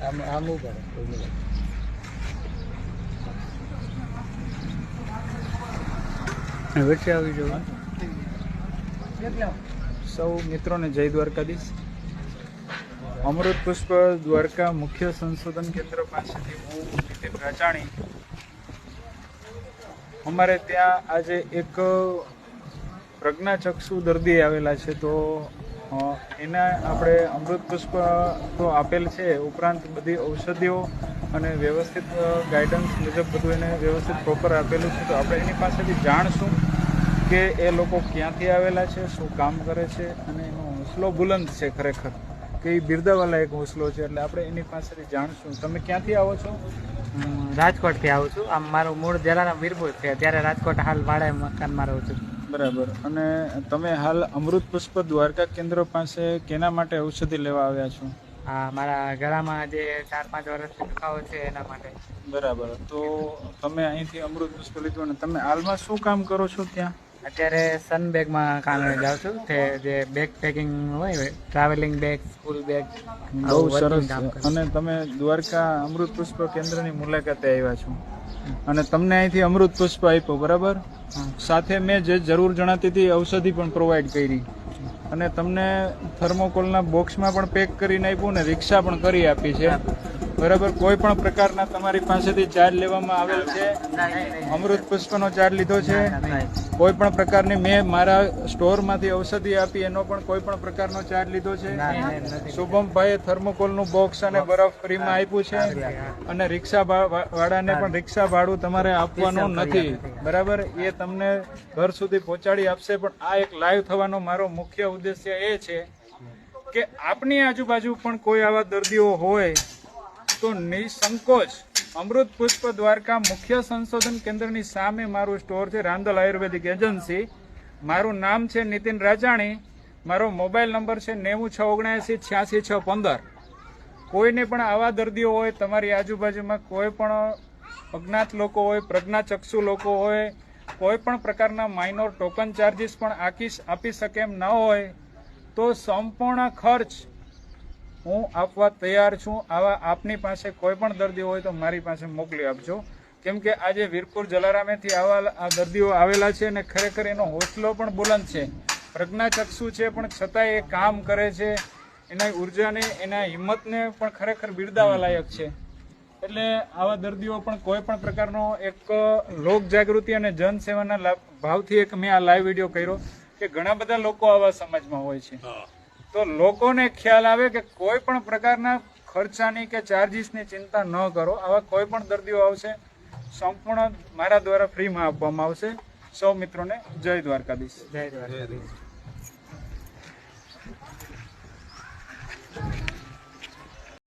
આમ ઉપર વચ્ચે આવી જવું. સૌ મિત્રોને જય દ્વારકાધીશ. અમૃત પુષ્પ દ્વારકા મુખ્ય સંશોધન કેન્દ્ર પાસેથી હું નીતિન રાજાણી. અમારે ત્યાં આજે એક પ્રજ્ઞાચક્ષુ દર્દી આવેલા છે, તો એના આપણે અમૃત પુષ્પ તો આપેલ છે, ઉપરાંત બધી ઔષધિઓ અને વ્યવસ્થિત ગાઈડન્સ મુજબ બધું એને વ્યવસ્થિત પ્રોપર આપેલું છે. તો આપણે એની પાસેથી જાણશું કે એ લોકો ક્યાંથી આવેલા છે, શું કામ કરે છે, અને એનો હોંસલો બુલંદ છે ખરેખર, કે એ બિરદાવાલા એક હોંસલો છે. એટલે આપણે એની પાસેથી જાણશું. તમે ક્યાંથી આવો છો? રાજકોટથી આવું છું. આમ મારું મૂળ જલારામ વીરપુર છે, અત્યારે રાજકોટ હાલ ભાડે મકાનમાં રહું છું. બરાબર. અને તમે હાલ અમૃત પુષ્પ દ્વારકા કેન્દ્ર પાસે કેના માટે ઔષધિ લેવા આવ્યા છો? હા, મારા ગળામાં જે 4-5 વર્ષથી દુખાવો છે એના માટે. બરાબર. તો તમે અહીંથી અમૃત પુષ્પ લીધું, અને તમે હાલમાં શું કામ કરો છો ત્યાં? અત્યારે સનબેગમાં કામે જાઉં છું, તે જે બેગ પેકિંગ હોય, ટ્રાવેલિંગ બેગ, સ્કૂલ બેગ. બહુ સરસ. અને તમે દ્વારકા અમૃત પુષ્પ કેન્દ્રની મુલાકાતે આવ્યા છો, અને તમને અહીંથી અમૃત પુષ્પ આપ્યો, બરાબર? સાથે મેં જે જરૂર જણાતી હતી ઔષધિ પણ પ્રોવાઈડ કરી, અને તમને થર્મોકોલના બોક્સમાં પણ પેક કરીને આપ્યું, ને રિક્ષા પણ કરી આપી છે, બરાબર? કોઈ પણ પ્રકારના તમારી પાસેથી ચાર્જ લેવામાં આવેલ છે? અમૃત પુષ્પનો ચાર્જ લીધો છે? કોઈ પણ પ્રકારની મેં મારા સ્ટોરમાંથી ઔષધિ આપી એનો પણ કોઈ પણ પ્રકારનો ચાર્જ લીધો છે? શુભમભાઈએ થર્મોકોલનું બોક્સ અને બરફ ફ્રીમાં આપ્યું છે, અને રિક્ષા વાળાને પણ રિક્ષા ભાડું તમારે આપવાનું નથી, બરાબર? એ તમને ઘર સુધી પહોંચાડી આપશે. પણ આ એક લાઈવ થવાનો મારો મુખ્ય ઉદ્દેશ્ય એ છે કે આપની આજુબાજુ પણ કોઈ આવા દર્દીઓ હોય તો નિસંકોચ અમૃત પુષ્પ દ્વારકા મુખ્ય સંશોધન કેન્દ્રની સામે મારું સ્ટોર છે, રાંદલ આયુર્વેદિક એજન્સી. મારું નામ છે નીતિન રાજાણી. મારો મોબાઈલ નંબર છે 9679866615. કોઈને પણ આવા દર્દીઓ હોય તમારી આજુબાજુમાં, કોઈ પણ અજ્ઞાત લોકો હોય, પ્રજ્ઞાચક્ષુ લોકો હોય, કોઈ પણ પ્રકારના માઇનોર ટોકન ચાર્જીસ પણ આપી શકે એમ ન હોય, તો સંપૂર્ણ ખર્ચ હું આપવા તૈયાર છું. આવા આપની પાસે કોઈ પણ દર્દી હોય તો મારી પાસે મોકલી આપજો. કેમ કે આજે વીરપુર જલારામેથી આવા દર્દીઓ આવેલા છે, અને ખરેખર એનો હોંસલો પણ બુલંદ છે, પ્રજ્ઞાચક્ષુ છે, પણ છતાંય એ કામ કરે છે. એના ઉર્જાને, એના હિંમતને પણ ખરેખર બિરદાવવા લાયક છે. એટલે આવા દર્દીઓ પણ કોઈ પણ પ્રકારનો એક લોક જાગૃતિ અને જનસેવાના ભાવથી એક મેં આ લાઈવ વિડીયો કર્યો કે ઘણા બધા લોકો આવા સમાજમાં હોય છે, તો લોકોને ખ્યાલ આવે કે કોઈ પણ પ્રકારના ખર્ચાની કે ચાર્જીસની ચિંતા ન કરો. આવા કોઈ પણ દર્દીઓ આવશે, સંપૂર્ણ મારા દ્વારા ફ્રીમાં આપવામાં આવશે. સૌ મિત્રોને જય દ્વારકાધીશ. જય દ્વારકાધીશ.